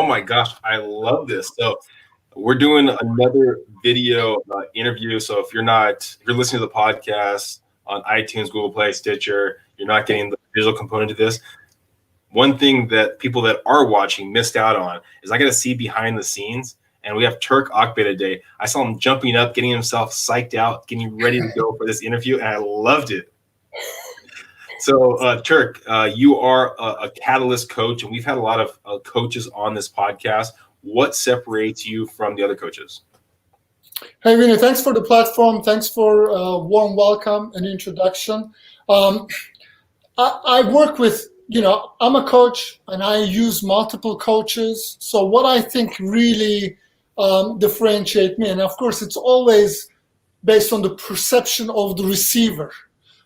my gosh, I love this. So we're doing another video interview. So if you're listening to the podcast on iTunes, Google Play, Stitcher, you're not getting the visual component of this. One thing that people that are watching missed out on is I got to see behind the scenes. And we have Turk Akbay today. I saw him jumping up, getting himself psyched out, getting ready to go for this interview, and I loved it. So, Turk, you are a catalyst coach, and we've had a lot of coaches on this podcast. What separates you from the other coaches? Hey, Vinny, thanks for the platform. Thanks for a warm welcome and introduction. I work with, I'm a coach, and I use multiple coaches. So what I think really differentiate me, and of course, it's always based on the perception of the receiver.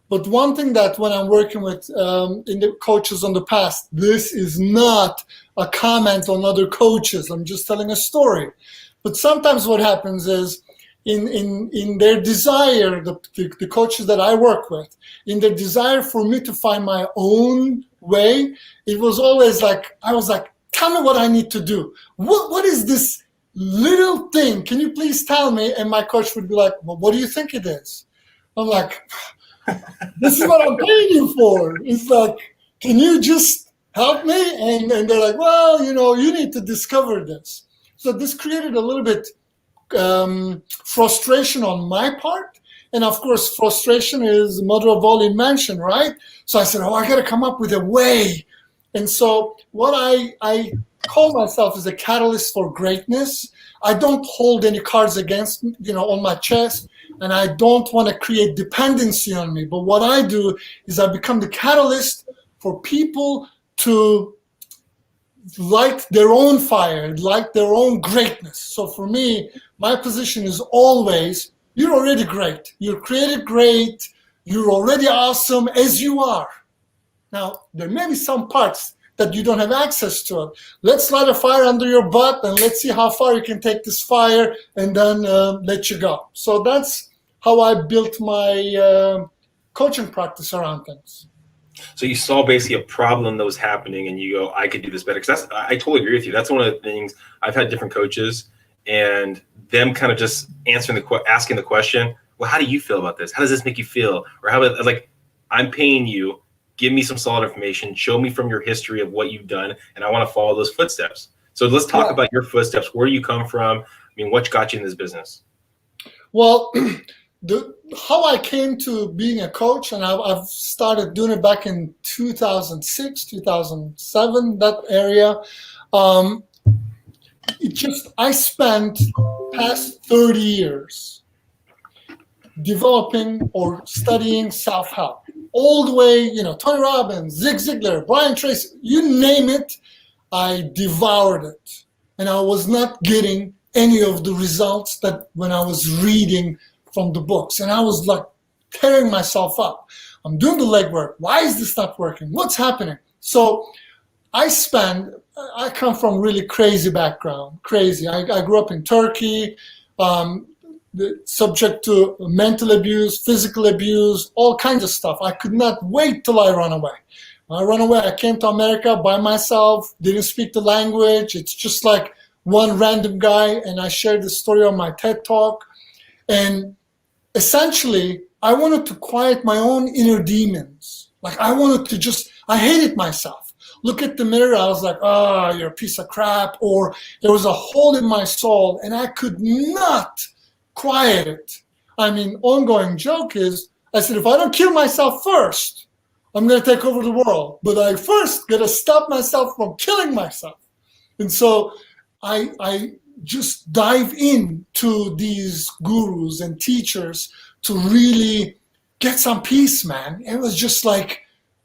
But one thing that when I'm working with in the coaches on the past, this is not a comment on other coaches. I'm just telling a story. But sometimes what happens is in their desire, the coaches that I work with, in their desire for me to find my own way, it was always like, I was like, tell me what I need to do. What is this little thing? Can you please tell me? And my coach would be like, well, what do you think it is? I'm like, this is what I'm paying you for. It's like, can you just help me? And they're like, well, you need to discover this. So this created a little bit frustration on my part. And of course, frustration is the mother of all invention, right? So I said, I got to come up with a way. And so what I call myself is a catalyst for greatness. I don't hold any cards against, on my chest. And I don't want to create dependency on me. But what I do is I become the catalyst for people to light their own fire, light their own greatness. So for me, my position is always, you're already great. You're created great. You're already awesome as you are. Now, there may be some parts that you don't have access to. Let's light a fire under your butt and let's see how far you can take this fire and then let you go. So that's how I built my coaching practice around things. So you saw basically a problem that was happening and you go, I could do this better. Because I totally agree with you. That's one of the things. I've had different coaches and them kind of just asking the question, well, how do you feel about this? How does this make you feel? Or how about, like, I'm paying you, give me some solid information, show me from your history of what you've done, and I want to follow those footsteps. So let's talk about your footsteps, where you come from. I mean, what got you in this business? Well, how I came to being a coach, and I've started doing it back in 2006, 2007, that area. I spent past 30 years developing or studying self-help. All the way, Tony Robbins, Zig Ziglar, Brian Tracy, you name it, I devoured it. And I was not getting any of the results that when I was reading from the books. And I was like tearing myself up. I'm doing the legwork. Why is this not working? What's happening? So I come from really crazy background, crazy. I grew up in Turkey, subject to mental abuse, physical abuse, all kinds of stuff. I could not wait till I run away. When I ran away, I came to America by myself, didn't speak the language. It's just like one random guy, and I shared the story on my TED Talk. And essentially, I wanted to quiet my own inner demons. Like I hated myself. Look at the mirror, I was like, you're a piece of crap. Or there was a hole in my soul, and I could not quiet it. I mean, ongoing joke is, I said, if I don't kill myself first, I'm going to take over the world. But I first got to stop myself from killing myself. And so I just dive into these gurus and teachers to really get some peace, man. It was just like,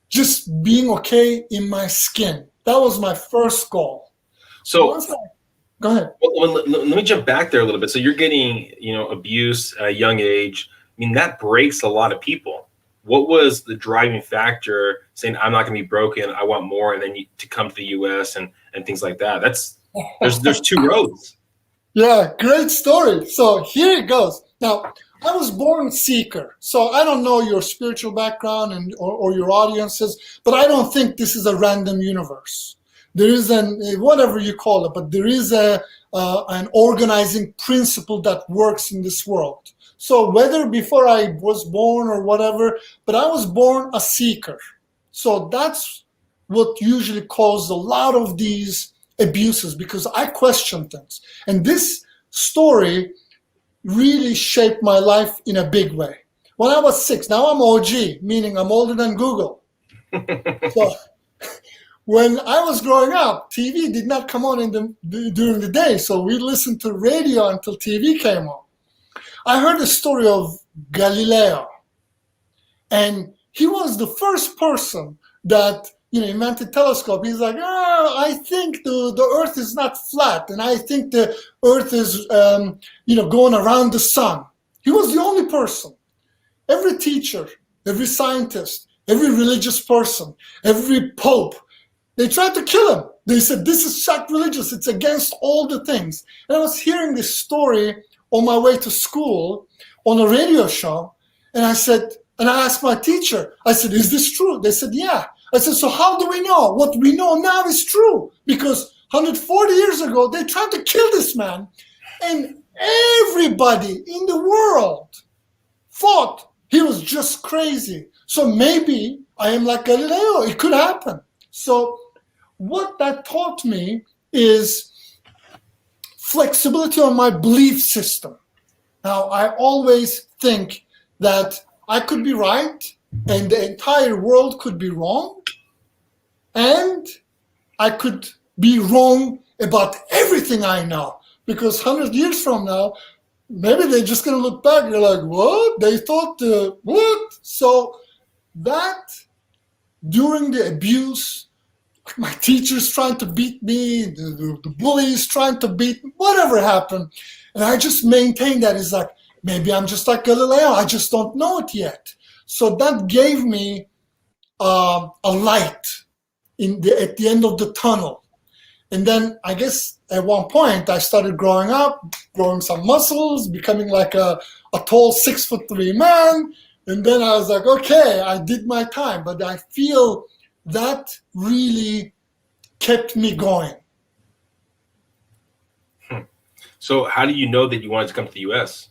just being okay in my skin. That was my first goal. So go ahead. Well, let me jump back there a little bit. So you're getting, abuse at a young age. I mean, that breaks a lot of people. What was the driving factor saying, I'm not going to be broken, I want more, and then to come to the U.S. and things like that? There's two roads. Yeah, great story. So here it goes. Now, I was born seeker. So I don't know your spiritual background or your audiences, but I don't think this is a random universe. there is whatever you call it, but there is an organizing principle that works in this world. So whether before I was born or whatever, but I was born a seeker. So that's what usually caused a lot of these abuses, because I question things. And this story really shaped my life in a big way. When I was 6, now I'm OG, meaning I'm older than Google. So when I was growing up, TV did not come on during the day, so we listened to radio until TV came on. I heard the story of Galileo, and he was the first person that invented telescope. He's like, I think the Earth is not flat, and I think the Earth is going around the sun. He was the only person. Every teacher, every scientist, every religious person, every pope, they tried to kill him. They said, this is sacrilegious. It's against all the things. And I was hearing this story on my way to school on a radio show. And I asked my teacher, I said, is this true? They said, yeah. I said, so how do we know? What we know now is true. Because 140 years ago, they tried to kill this man. And everybody in the world thought he was just crazy. So maybe I am like Galileo. It could happen. So what that taught me is flexibility on my belief system. Now, I always think that I could be right and the entire world could be wrong, and I could be wrong about everything I know, because 100 years from now, maybe they're just going to look back and they're like, what? They thought, what? So that, during the abuse, my teachers trying to beat me, the bullies trying to beat me, whatever happened, and I just maintained that. It's like, maybe I'm just like Galileo, I just don't know it yet. So that gave me a light at the end of the tunnel. And then I guess at one point I started growing up, growing some muscles, becoming like a tall 6'3" man. And then I was like, okay, I did my time. But I feel that really kept me going. So how do you know that you wanted to come to the US?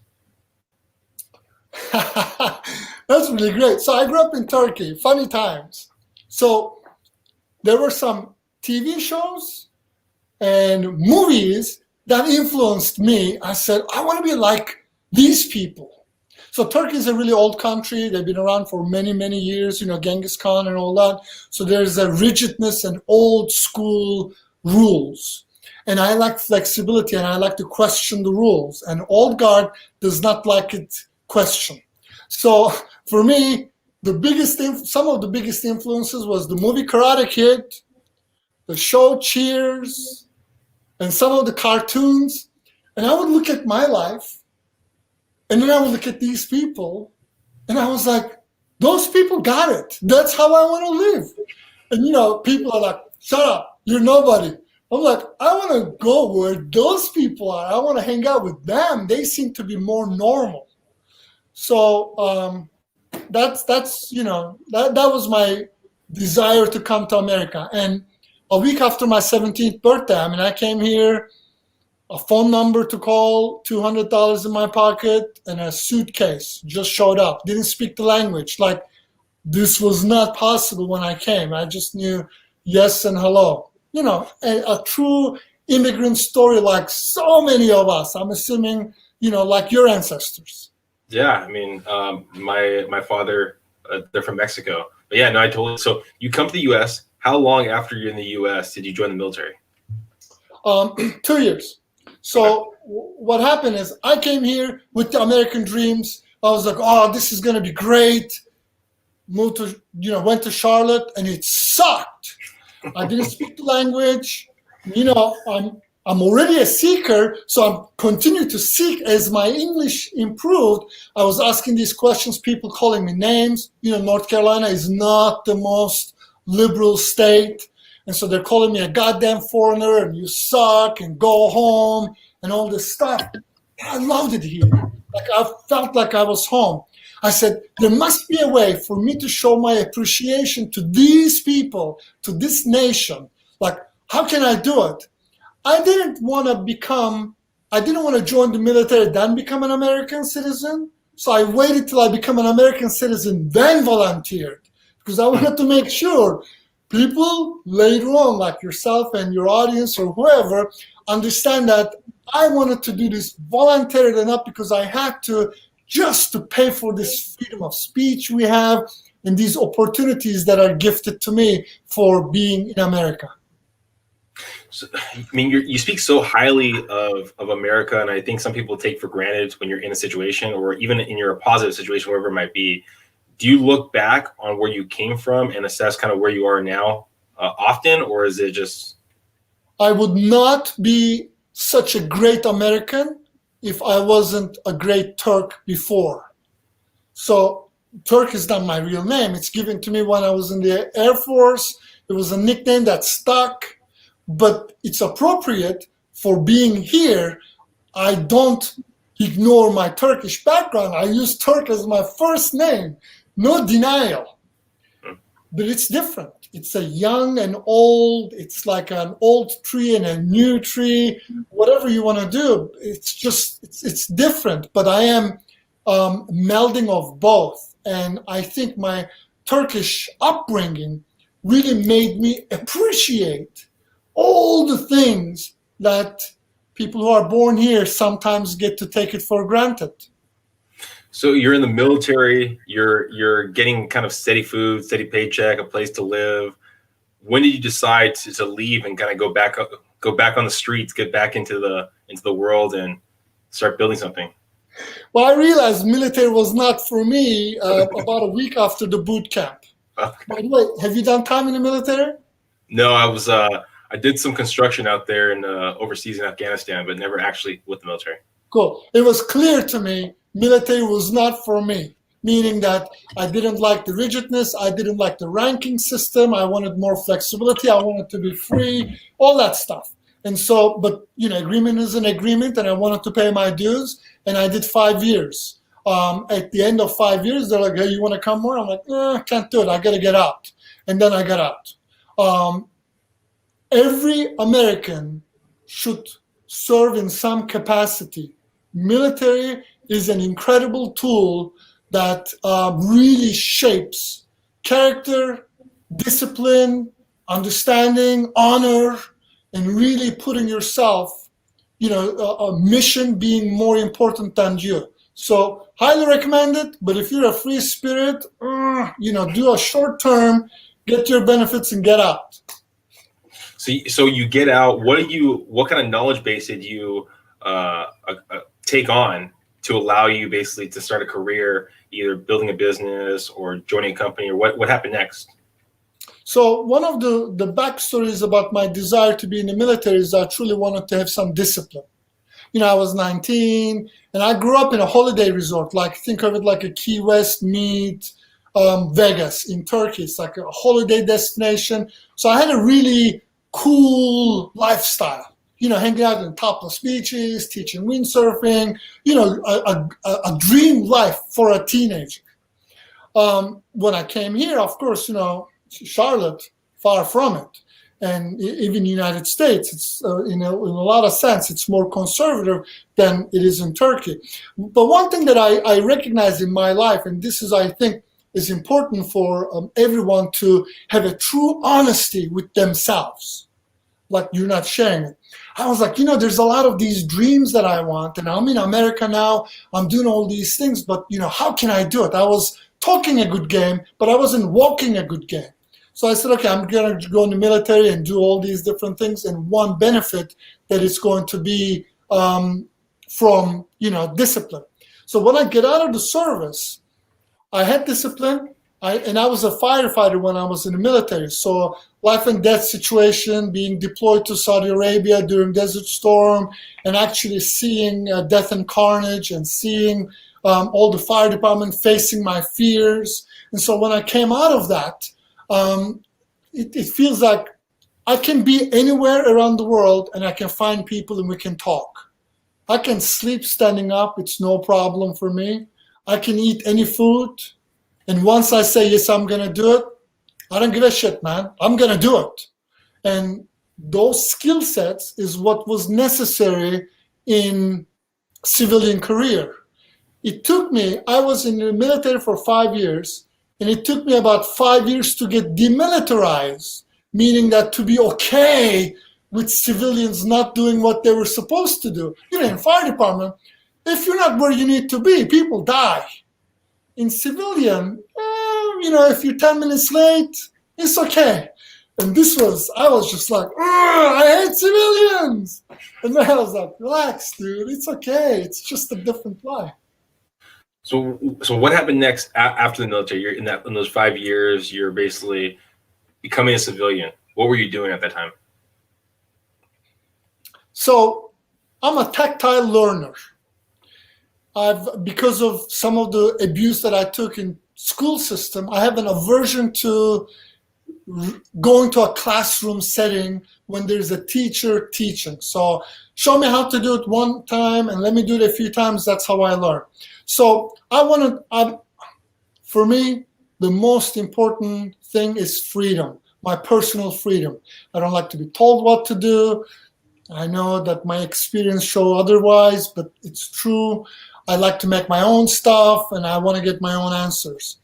That's really great. So I grew up in Turkey, funny times. So there were some TV shows and movies that influenced me. I said, I want to be like these people. So Turkey is a really old country. They've been around for many, many years, Genghis Khan and all that. So there's a rigidness and old school rules. And I like flexibility, and I like to question the rules. And old guard does not like it questioned. So for me, some of the biggest influences was the movie Karate Kid, the show Cheers, and some of the cartoons. And I would look at my life, and then I would look at these people, and I was like, those people got it. That's how I want to live. And people are like, shut up, you're nobody. I'm like, I want to go where those people are. I want to hang out with them. They seem to be more normal. So that was my desire to come to America. And a week after my 17th birthday, I came here, a phone number to call, $200 in my pocket, and a suitcase just showed up. Didn't speak the language. Like, this was not possible when I came. I just knew yes and hello. A true immigrant story like so many of us. I'm assuming, like your ancestors. Yeah, my father, they're from Mexico. But yeah, no, I totally. So you come to the U.S. How long after you're in the U.S. did you join the military? 2 years. So what happened is I came here with the American dreams. I was like, oh, this is going to be great. Moved to, went to Charlotte, and it sucked. I didn't speak the language. I'm already a seeker, so I'm continuing to seek as my English improved. I was asking these questions, people calling me names. North Carolina is not the most liberal state. And so they're calling me a goddamn foreigner, and you suck, and go home, and all this stuff. I loved it here. Like, I felt like I was home. I said, there must be a way for me to show my appreciation to these people, to this nation. Like, how can I do it? I didn't want to join the military, then become an American citizen. So I waited till I become an American citizen, then volunteered, because I wanted to make sure people later on, like yourself and your audience or whoever, understand that I wanted to do this voluntarily, not because I had to, just to pay for this freedom of speech we have and these opportunities that are gifted to me for being in America. So, I mean, you speak so highly of America, and I think some people take for granted when you're in a situation, or even in your positive situation, wherever it might be. Do you look back on where you came from and assess kind of where you are now often, or is it just? I would not be such a great American if I wasn't a great Turk before. So Turk is not my real name. It's given to me when I was in the Air Force. It was a nickname that stuck, but it's appropriate for being here. I don't ignore my Turkish background. I use Turk as my first name. No denial. But it's different. It's a young and old, it's like an old tree and a new tree, whatever you want to do. It's just, it's different. But I am melding of both. And I think my Turkish upbringing really made me appreciate all the things that people who are born here sometimes get to take it for granted. So you're in the military, you're getting kind of steady food, steady paycheck, a place to live. When did you decide to leave and kind of go back on the streets, get back into the world and start building something? Well, I realized military was not for me about a week after the boot camp. Okay. By the way, have you done time in the military? No, I did some construction out there in overseas in Afghanistan, but never actually with the military. Cool. It was clear to me military was not for me, meaning that I didn't like the rigidness, I didn't like the ranking system, I wanted more flexibility, I wanted to be free, all that stuff. And so, but agreement is an agreement, and I wanted to pay my dues, and I did 5 years. At the end of 5 years, they're like, hey, you want to come more? I'm like, I can't do it, I got to get out. And then I got out. Every American should serve in some capacity. Military is an incredible tool that really shapes character, discipline, understanding, honor, and really putting yourself, a mission being more important than you. So highly recommend it, but if you're a free spirit, do a short term, get your benefits and get out. So you get out. What kind of knowledge base did you take on to allow you basically to start a career, either building a business or joining a company, or what happened next? So one of the backstories about my desire to be in the military is I truly wanted to have some discipline. I was 19 and I grew up in a holiday resort, think of it like a Key West meet Vegas in Turkey. It's like a holiday destination. So I had a really cool lifestyle, hanging out in topless beaches, teaching windsurfing, a dream life for a teenager. When I came here, of course, Charlotte, far from it. And even the United States, it's in a lot of sense, it's more conservative than it is in Turkey. But one thing that I recognize in my life, and this is, I think, is important for everyone to have a true honesty with themselves. Like you're not sharing it. I was like, there's a lot of these dreams that I want, and I'm in America now, I'm doing all these things, but how can I do it? I was talking a good game, but I wasn't walking a good game. So I said, okay, I'm going to go in the military and do all these different things. And one benefit that it's going to be from, discipline. So when I get out of the service, I had discipline. I was a firefighter when I was in the military. So life and death situation, being deployed to Saudi Arabia during Desert Storm, and actually seeing death and carnage, and seeing all the fire department facing my fears. And so when I came out of that, it feels like I can be anywhere around the world and I can find people and we can talk. I can sleep standing up. It's no problem for me. I can eat any food. And once I say, yes, I'm going to do it, I don't give a shit, man. I'm going to do it. And those skill sets is what was necessary in civilian career. It took me, I was in the military for 5 years, and it took me about 5 years to get demilitarized, meaning that to be okay with civilians not doing what they were supposed to do. In fire department, if you're not where you need to be, people die. In civilian, if you're 10 minutes late, it's okay. And I was just like, I hate civilians. And then I was like, relax, dude, it's okay. It's just a different life. So what happened next after the military? You're in those 5 years, you're basically becoming a civilian. What were you doing at that time? So I'm a tactile learner. Because of some of the abuse that I took in school system, I have an aversion to going to a classroom setting when there's a teacher teaching. So show me how to do it one time and let me do it a few times. That's how I learn. So for me, the most important thing is freedom, my personal freedom. I don't like to be told what to do. I know that my experience show otherwise, but it's true. I like to make my own stuff and I want to get my own answers.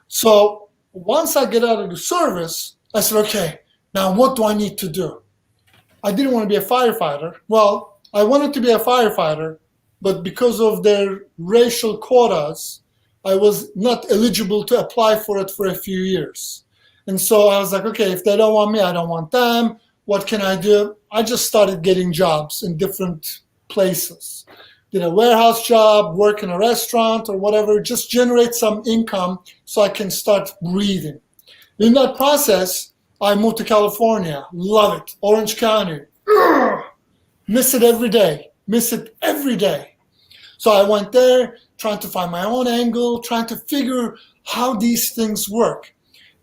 So once I get out of the service, I said, okay, now what do I need to do? I didn't want to be a firefighter. Well, I wanted to be a firefighter, but because of their racial quotas, I was not eligible to apply for it for a few years. And so I was like, okay, if they don't want me, I don't want them. What can I do? I just started getting jobs in different places. Did a warehouse job, work in a restaurant or whatever, just generate some income so I can start breathing. In that process, I moved to California. Love it. Orange County. Ugh! Miss it every day. Miss it every day. So I went there trying to find my own angle, trying to figure how these things work.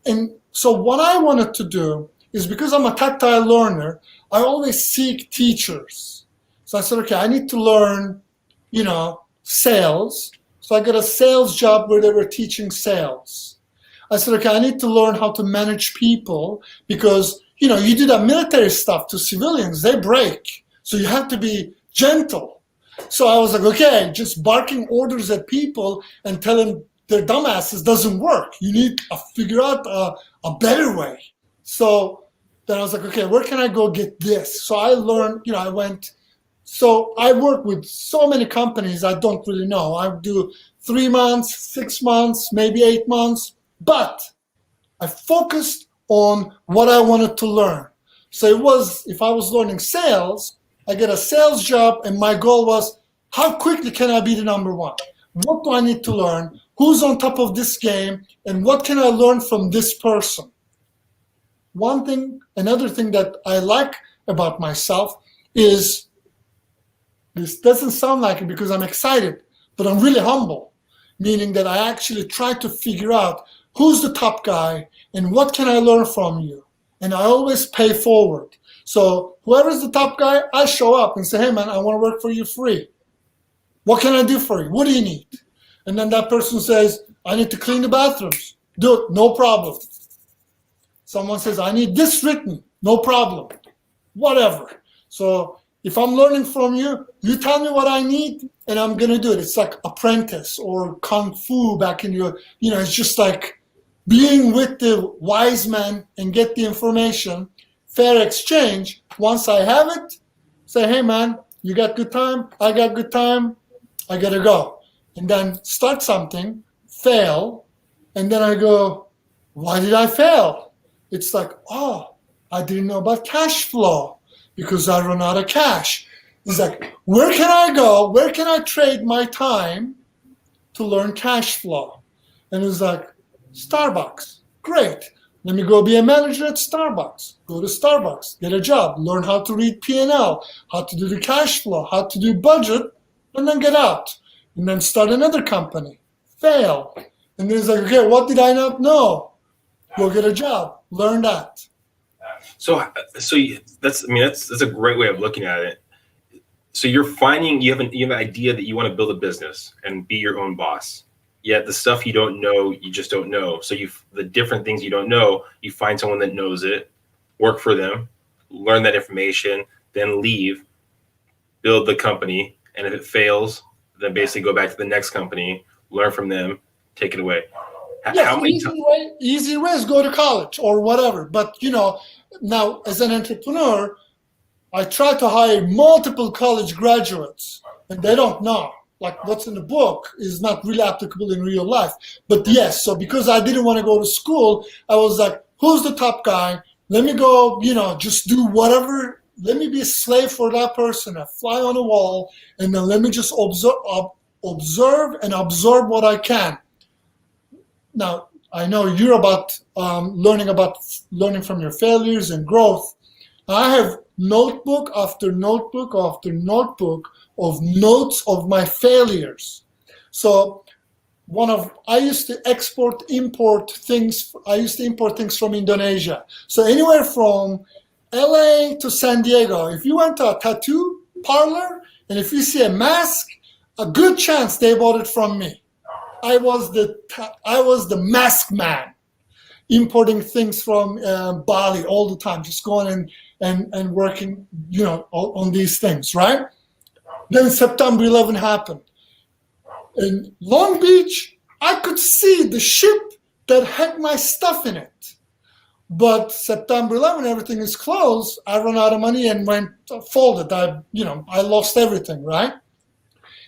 And so what I wanted to do is, because I'm a tactile learner, I always seek teachers. So I said, okay, I need to learn, sales. So I got a sales job where they were teaching sales. I said, okay, I need to learn how to manage people because, you do that military stuff to civilians, they break. So you have to be gentle. So I was like, okay, just barking orders at people and telling their dumbasses doesn't work. You need to figure out a better way. So then I was like, okay, where can I go get this? So I learned, so I work with so many companies I don't really know. I do 3 months, 6 months, maybe 8 months, but I focused on what I wanted to learn. So if I was learning sales, I get a sales job and my goal was, how quickly can I be the number one? What do I need to learn? Who's on top of this game? And what can I learn from this person? Another thing that I like about myself is, this doesn't sound like it because I'm excited, but I'm really humble, meaning that I actually try to figure out who's the top guy and what can I learn from you. And I always pay forward. So whoever's the top guy, I show up and say, hey man, I want to work for you free. What can I do for you? What do you need? And then that person says, I need to clean the bathrooms. Do it, no problem. Someone says, I need this written, no problem. Whatever. So if I'm learning from you, you tell me what I need and I'm going to do it. It's like apprentice or kung fu back in your, it's just like being with the wise man and get the information, fair exchange. Once I have it, say, hey man, you got good time? I got good time. I got to go. And then start something, fail, and then I go, why did I fail? It's like, oh, I didn't know about cash flow because I run out of cash. It's like, where can I go? Where can I trade my time to learn cash flow? And it's like, Starbucks. Great. Let me go be a manager at Starbucks. Go to Starbucks, get a job, learn how to read P&L, how to do the cash flow, how to do budget, and then get out. And then start another company. Fail. And then it's like, okay, what did I not know? Go get a job. Learn that. So that's a great way of looking at it. So you're finding you have an idea that you want to build a business and be your own boss. Yet the stuff you don't know, you just don't know. So the different things you don't know, you find someone that knows it, work for them, learn that information, then leave, build the company, and if it fails, then basically go back to the next company, learn from them, take it away. Yes, easy way is go to college or whatever. But now as an entrepreneur, I try to hire multiple college graduates, and they don't know. Like what's in the book is not really applicable in real life. But yes, so because I didn't want to go to school, I was like, who's the top guy? Let me go, just do whatever. Let me be a slave for that person, a fly on the wall, and then let me just observe and absorb what I can. Now, I know you're about learning from your failures and growth. I have notebook after notebook after notebook of notes of my failures. So I used to import things from Indonesia. So anywhere from LA to San Diego, if you went to a tattoo parlor and if you see a mask, a good chance they bought it from me. I was the mask man, importing things from Bali all the time, just going and working, on these things, right? Then September 11 happened. In Long Beach, I could see the ship that had my stuff in it. But September 11, everything is closed. I run out of money and went folded. I lost everything, right?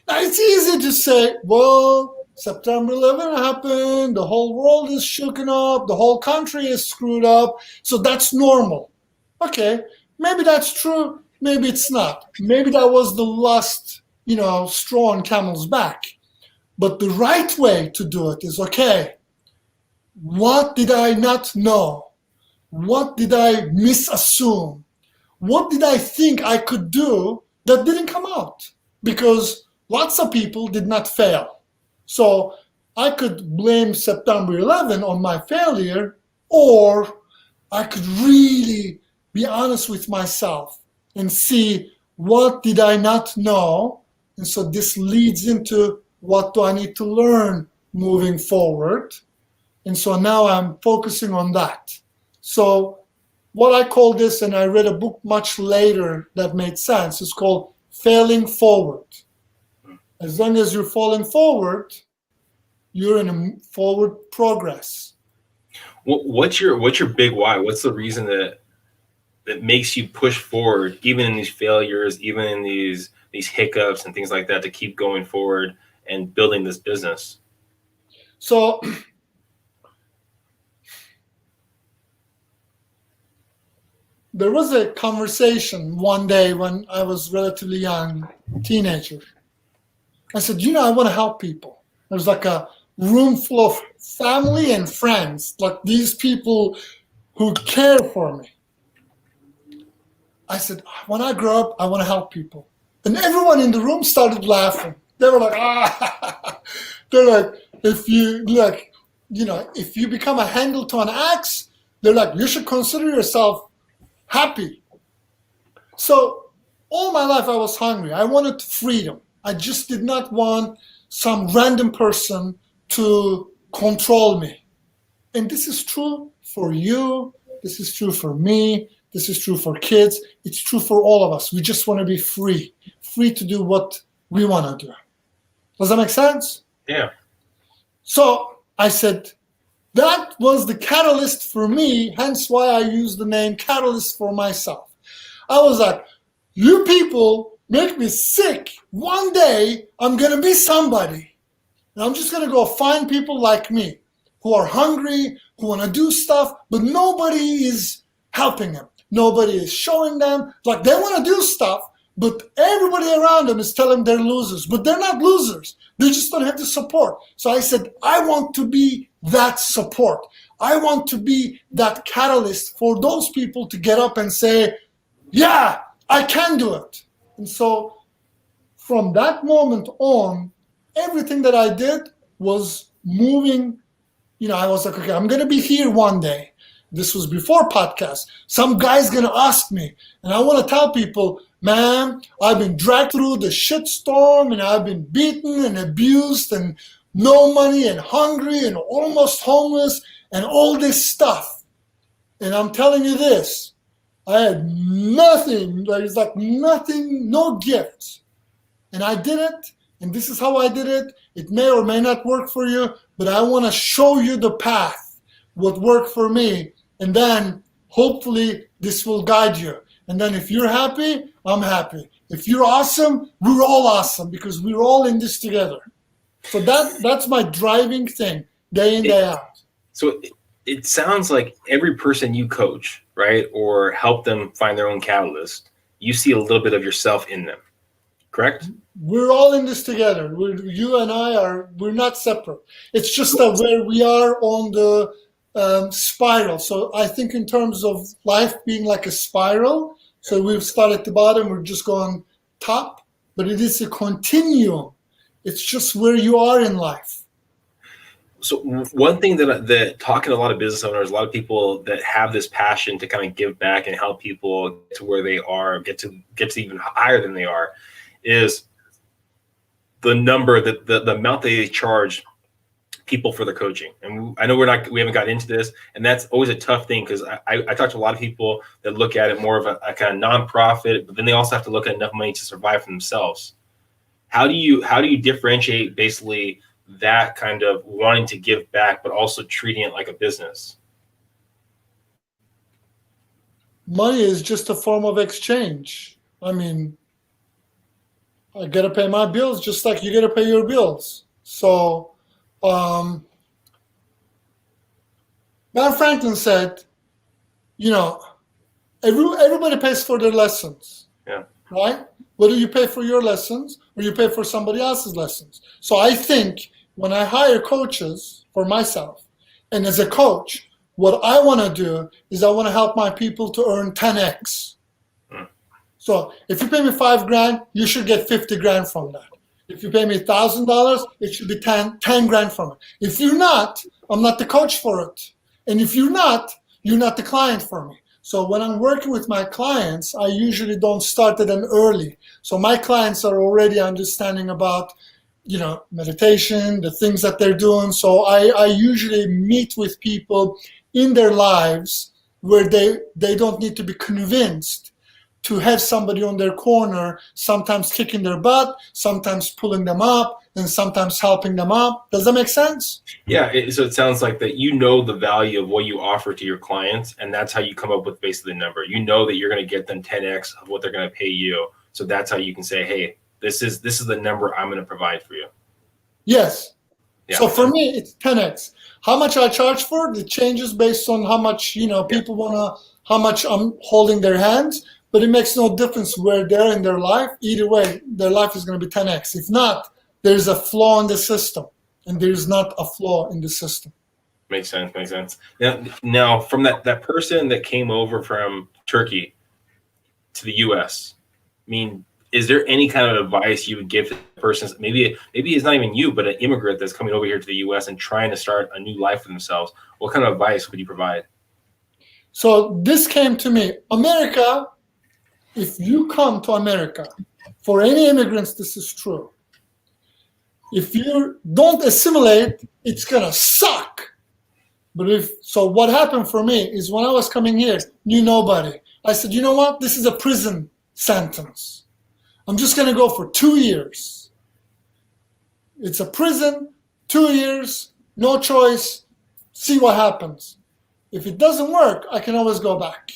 Now it's easy to say, well, September 11 happened, the whole world is shooken up, the whole country is screwed up, so that's normal. Okay, maybe that's true, maybe it's not. Maybe that was the last, straw on camel's back. But the right way to do it is, okay, what did I not know? What did I misassume? What did I think I could do that didn't come out? Because lots of people did not fail. So I could blame September 11 on my failure, or I could really be honest with myself and see what did I not know. And so this leads into what do I need to learn moving forward. And so now I'm focusing on that. So what I call this, and I read a book much later that made sense, is called failing forward. As long as you're falling forward, you're in a forward progress. What's your big why? What's the reason that makes you push forward, even in these failures, even in these hiccups and things like that, to keep going forward and building this business? So there was a conversation one day when I was relatively young, teenager. I said, I want to help people. There's like a room full of family and friends, like these people who care for me. I said, when I grow up, I want to help people. And everyone in the room started laughing. They were like, They're like, if you become a handle to an axe, they're like, you should consider yourself happy. So all my life I was hungry. I wanted freedom. I just did not want some random person to control me. And this is true for you. This is true for me. This is true for kids. It's true for all of us. We just want to be free to do what we want to do. Does that make sense? Yeah. So I said, that was the catalyst for me, hence why I use the name Catalyst for myself. I was like, you people make me sick. One day, I'm going to be somebody. And I'm just going to go find people like me who are hungry, who want to do stuff, but nobody is helping them. Nobody is showing them. Like, they want to do stuff, but everybody around them is telling them they're losers. But they're not losers. They just don't have the support. So I said, I want to be that support. I want to be that catalyst for those people to get up and say, yeah, I can do it. And so from that moment on, everything that I did was moving. I was like, okay, I'm going to be here one day. This was before podcast. Some guy's going to ask me. And I want to tell people, man, I've been dragged through the shitstorm and I've been beaten and abused and no money and hungry and almost homeless and all this stuff. And I'm telling you this, I had nothing. There's like nothing, no gift. And I did it, and this is how I did it. It may or may not work for you, but I want to show you the path, what worked for me. And then hopefully this will guide you. And then if you're happy, I'm happy. If you're awesome, we're all awesome because we're all in this together. So that's my driving thing, day in, day out. So it sounds like every person you coach, right, or help them find their own catalyst, you see a little bit of yourself in them, correct? We're all in this together. You and I we're not separate. It's just that where we are on the spiral. So I think in terms of life being like a spiral, so we've started at the bottom, we're just going top, but it is a continuum. It's just where you are in life. So one thing that talking to a lot of business owners, a lot of people that have this passion to kind of give back and help people get to where they are, get to even higher than they are, is the number, the amount they charge people for the coaching. And I know we haven't got into this, and that's always a tough thing because I talk to a lot of people that look at it more of a kind of nonprofit, but then they also have to look at enough money to survive for themselves. How do you differentiate basically that kind of wanting to give back, but also treating it like a business? Money is just a form of exchange. I mean, I got to pay my bills just like you got to pay your bills. So, Ben Franklin said, everybody pays for their lessons. Yeah. Right? Whether you pay for your lessons or you pay for somebody else's lessons. So I think when I hire coaches for myself, and as a coach, what I want to do is I want to help my people to earn 10x. So if you pay me $5,000, you should get 50 grand from that. If you pay me $1,000, it should be 10 grand from it. If you're not, I'm not the coach for it. And if you're not the client for me. So when I'm working with my clients, I usually don't start it early. So my clients are already understanding about, meditation, the things that they're doing. So I usually meet with people in their lives where they don't need to be convinced to have somebody on their corner, sometimes kicking their butt, sometimes pulling them up, and sometimes helping them up. Does that make sense? Yeah. So it sounds like that the value of what you offer to your clients, and that's how you come up with basically the number. You know that you're going to get them 10x of what they're going to pay you. So that's how you can say, hey, this is the number I'm going to provide for you. Yes. Yeah. So for me, it's 10x. How much I charge for it changes based on how much people want to, how much I'm holding their hands. But it makes no difference where they're in their life. Either way, their life is going to be 10x. If not, there's a flaw in the system, and there's not a flaw in the system. Makes sense. Now from that person that came over from Turkey to the U.S., I mean, is there any kind of advice you would give to the person? Maybe it's not even you, but an immigrant that's coming over here to the U.S. and trying to start a new life for themselves. What kind of advice would you provide? So this came to me. America, if you come to America, for any immigrants, this is true. If you don't assimilate, it's going to suck. But what happened for me is when I was coming here, knew nobody. I said, you know what? This is a prison sentence. I'm just going to go for 2 years. It's a prison, 2 years, no choice, see what happens. If it doesn't work, I can always go back.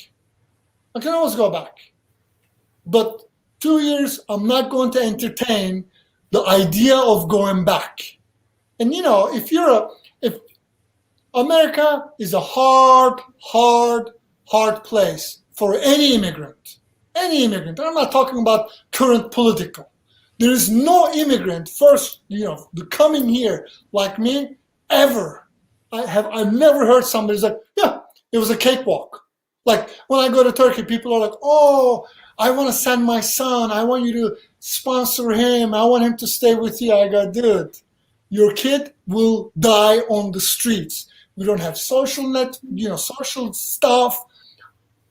But 2 years, I'm not going to entertain the idea of going back. And if America is a hard place for any immigrant. I'm not talking about current political. There is no immigrant coming here like me ever. I've never heard somebody say, yeah, it was a cakewalk. Like when I go to Turkey, people are like, oh, I want to send my son. I want you to sponsor him. I want him to stay with you. I go, dude, your kid will die on the streets. We don't have social stuff.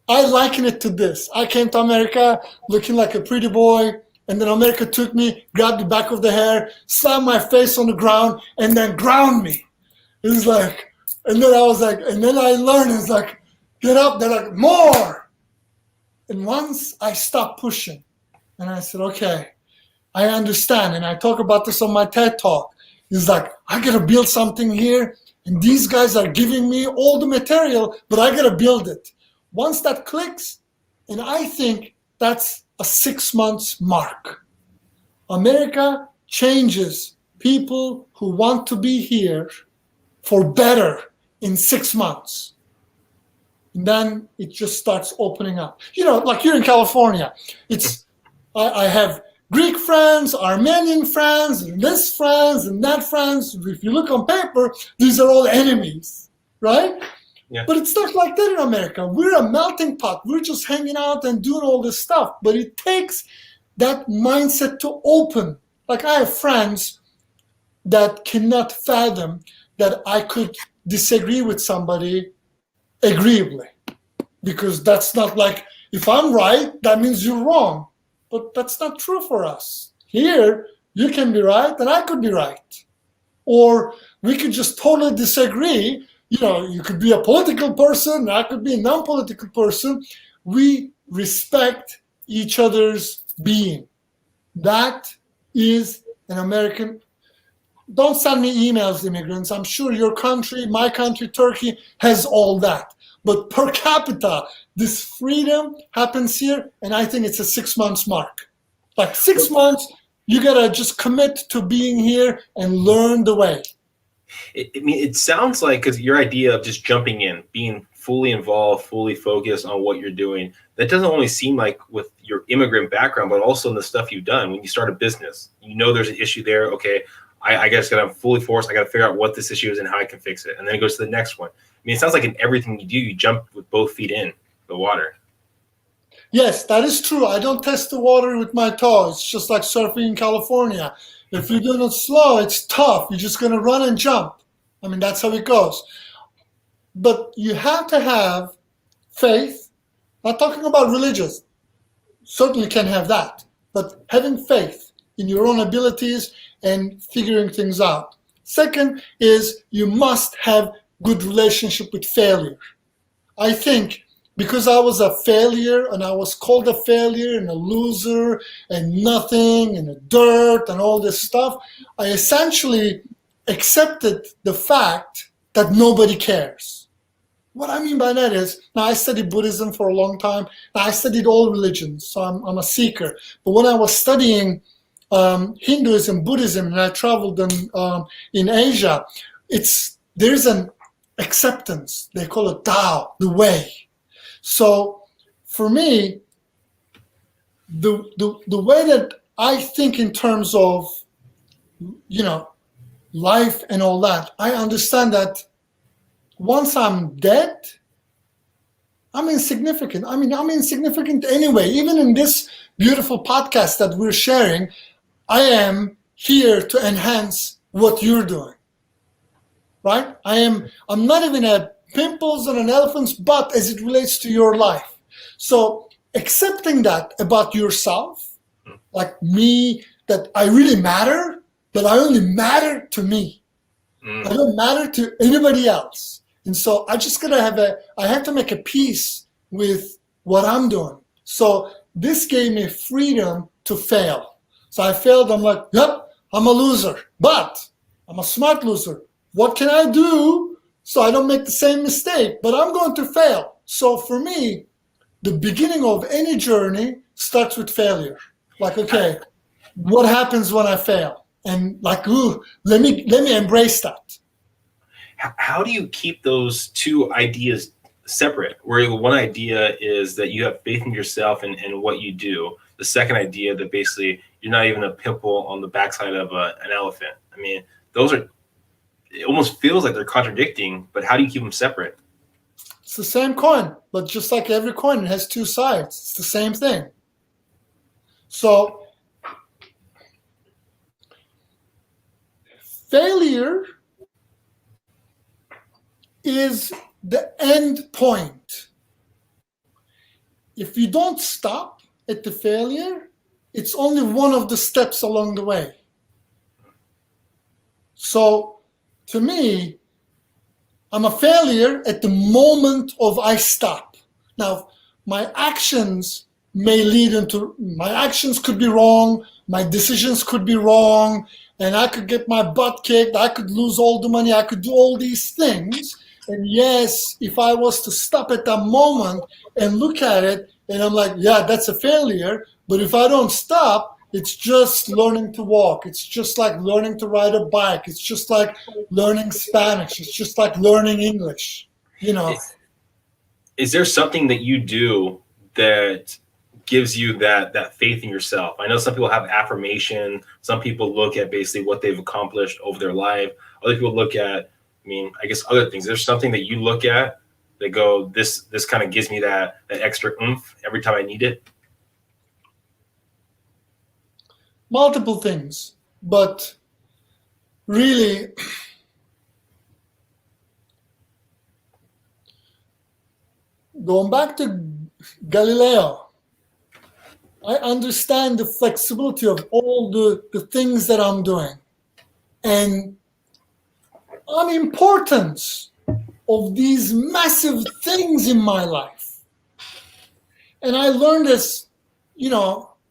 I liken it to this. I came to America looking like a pretty boy, and then America took me, grabbed the back of the hair, slammed my face on the ground, and then ground me. It was like, and then I was like, and then I learned, it's like, get up. They're like, more. And once I stopped pushing and I said, okay, I understand. And I talk about this on my TED Talk. It's like, I got to build something here. And these guys are giving me all the material, but I got to build it. Once that clicks, and I think that's a 6 months mark. America changes people who want to be here for better in 6 months. And then it just starts opening up. You know, like here in California, I have Greek friends, Armenian friends, and this friends, and that friends. If you look on paper, these are all enemies, right? Yeah. But it's not like that in America. We're a melting pot. We're just hanging out and doing all this stuff. But it takes that mindset to open. Like I have friends that cannot fathom that I could disagree with somebody agreeably. Because that's not like, if I'm right, that means you're wrong. But that's not true for us. Here, you can be right and I could be right. Or we could just totally disagree. You know, you could be a political person, I could be a non-political person. We respect each other's being. That is an American. Don't send me emails, immigrants. I'm sure your country, my country, Turkey, has all that. But per capita, this freedom happens here, and I think it's a 6 months mark. Like 6 months, you gotta just commit to being here and learn the way. It sounds like, because your idea of just jumping in, being fully involved, fully focused on what you're doing, that doesn't only seem like with your immigrant background, but also in the stuff you've done. When you start a business, you know there's an issue there. Okay, I guess I'm fully forced. I got to figure out what this issue is and how I can fix it. And then it goes to the next one. I mean, it sounds like in everything you do, you jump with both feet in the water. Yes, that is true. I don't test the water with my toes. It's just like surfing in California. If you're doing it slow, it's tough. You're just going to run and jump. I mean, that's how it goes. But you have to have faith. Not talking about religious. Certainly can have that. But having faith in your own abilities and figuring things out. Second is you must have good relationship with failure. I think because I was a failure and I was called a failure and a loser and nothing and a dirt and all this stuff, I essentially accepted the fact that nobody cares. What I mean by that is, now I studied Buddhism for a long time. I studied all religions, so I'm a seeker. But when I was studying Hinduism, Buddhism, and I traveled in Asia, there's an acceptance. They call it Tao, the way. So for me, the way that I think in terms of, you know, life and all that, I understand that once I'm dead, I'm insignificant. I mean, I'm insignificant anyway. Even in this beautiful podcast that we're sharing, I am here to enhance what you're doing, right? I'm not even a pimples on an elephant's butt as it relates to your life. So accepting that about yourself, like me, that I really matter, but I only matter to me. I don't matter to anybody else. And so I just I have to make a peace with what I'm doing. So this gave me freedom to fail. So I failed, I'm like, yep, I'm a loser, but I'm a smart loser. What can I do so I don't make the same mistake? But I'm going to fail. So for me, the beginning of any journey starts with failure. Like, okay, what happens when I fail? And like, ooh, let me embrace that. How do you keep those two ideas separate? Where one idea is that you have faith in yourself and what you do. The second idea that basically you're not even a pimple on the backside of an elephant. I mean, it almost feels like they're contradicting, but how do you keep them separate? It's the same coin, but just like every coin, it has two sides. It's the same thing. So failure is the end point. If you don't stop at the failure, it's only one of the steps along the way. So to me, I'm a failure at the moment of I stop. Now, my actions my actions could be wrong, my decisions could be wrong, and I could get my butt kicked, I could lose all the money, I could do all these things. And yes, if I was to stop at that moment and look at it, and I'm like, yeah, that's a failure. But if I don't stop, it's just learning to walk. It's just like learning to ride a bike. It's just like learning Spanish. It's just like learning English, you know. Is there something that you do that gives you that faith in yourself? I know some people have affirmation. Some people look at basically what they've accomplished over their life. Other people look at, I guess other things. There's something that you look at that go, this kind of gives me that extra oomph every time I need it. Multiple things, but really, going back to Galileo, I understand the flexibility of all the things that I'm doing and unimportance of these massive things in my life. And I learned this,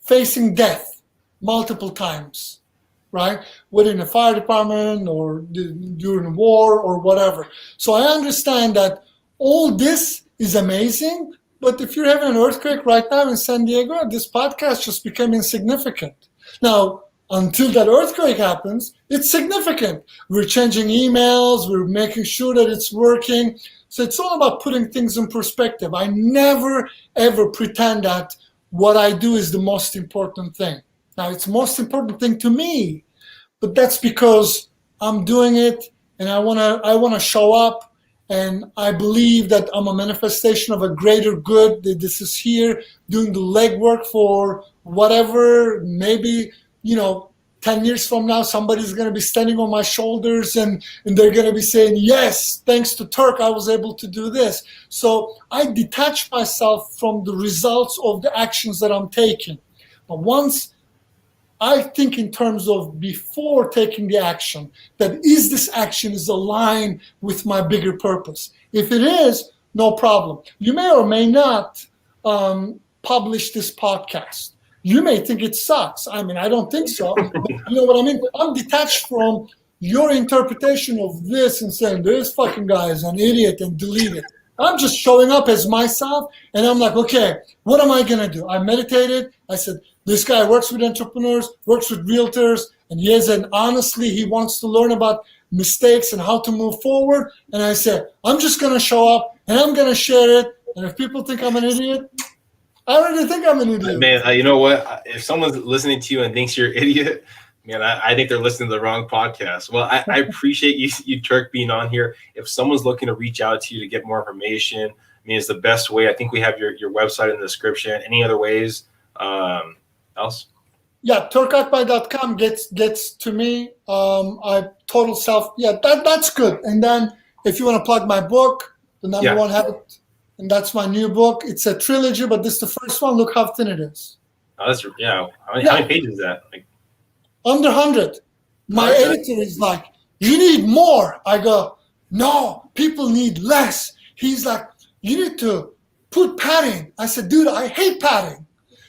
facing death multiple times, right? Whether in the fire department or during war or whatever. So I understand that all this is amazing, but if you're having an earthquake right now in San Diego, this podcast just became insignificant. Now, until that earthquake happens, it's significant. We're changing emails, we're making sure that it's working. So it's all about putting things in perspective. I never, ever pretend that what I do is the most important thing. Now, it's the most important thing to me, but that's because I'm doing it and I wanna show up, and I believe that I'm a manifestation of a greater good, that this is here doing the legwork for whatever, maybe, 10 years from now, somebody's going to be standing on my shoulders and they're going to be saying, yes, thanks to Turk, I was able to do this. So I detach myself from the results of the actions that I'm taking. But once I think in terms of before taking the action, that is this action is aligned with my bigger purpose. If it is, no problem. You may or may not publish this podcast. You may think it sucks. I don't think so. But you know what I mean? I'm detached from your interpretation of this and saying, this fucking guy is an idiot, and delete it. I'm just showing up as myself, and I'm like, okay, what am I going to do? I meditated. I said, this guy works with entrepreneurs, works with realtors, and honestly, he wants to learn about mistakes and how to move forward. And I said, I'm just going to show up, and I'm going to share it. And if people think I'm an idiot, I already think I'm an idiot. Man, you know what? If someone's listening to you and thinks you're an idiot, man, I think they're listening to the wrong podcast. Well, I appreciate you, Turk, being on here. If someone's looking to reach out to you to get more information, it's the best way. I think we have your website in the description. Any other ways else? Yeah, turkakbay.com gets to me. That's good. And then if you want to plug my book, The Number One Habit, and that's my new book. It's a trilogy, but this is the first one. Look how thin it is. Oh, How many pages is that? Under 100. My editor is like, you need more. I go, no, people need less. He's like, you need to put padding. I said, dude, I hate padding.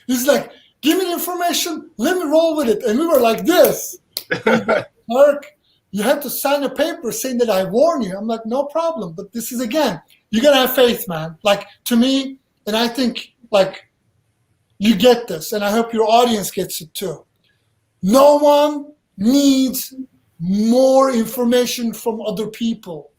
He's like, give me the information. Let me roll with it. And we were like this. Like, Mark, you have to sign a paper saying that I warn you. I'm like, no problem. But this is, again, you got to have faith, man. Like, to me, and I think, you get this, and I hope your audience gets it too. No one needs more information from other people.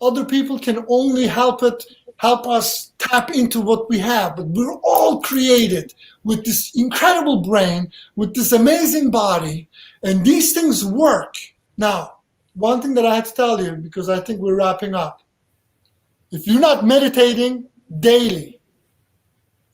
Other people can only help us tap into what we have. But we're all created with this incredible brain, with this amazing body, and these things work. Now, one thing that I have to tell you, because I think we're wrapping up. If you're not meditating daily,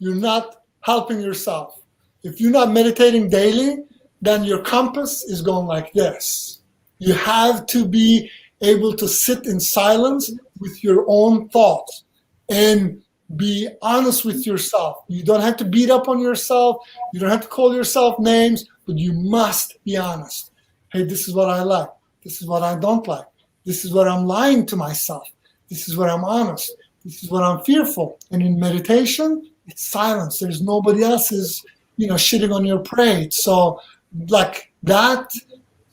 you're not helping yourself. If you're not meditating daily, then your compass is going like this. You have to be able to sit in silence with your own thoughts and be honest with yourself. You don't have to beat up on yourself. You don't have to call yourself names, but you must be honest. Hey, this is what I like. This is what I don't like. This is what I'm lying to myself. This is where I'm honest. This is what I'm fearful. And in meditation, it's silence. There's nobody else is, shitting on your parade. So like that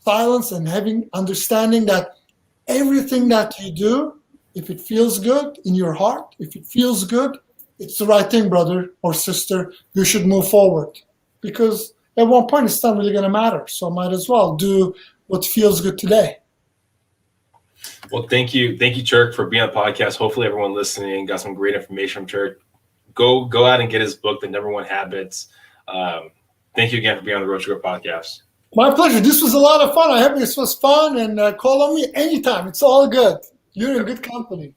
silence and having understanding that everything that you do, if it feels good in your heart, if it feels good, it's the right thing, brother or sister. You should move forward, because at one point it's not really going to matter. So might as well do what feels good today. Well, thank you, Turk, for being on the podcast. Hopefully everyone listening got some great information from Turk. Go out and get his book, The Number One Habits. Thank you again for being on the Road to Growth podcast. My pleasure. This was a lot of fun. I hope this was fun, and call on me anytime. It's all good. You're in good company.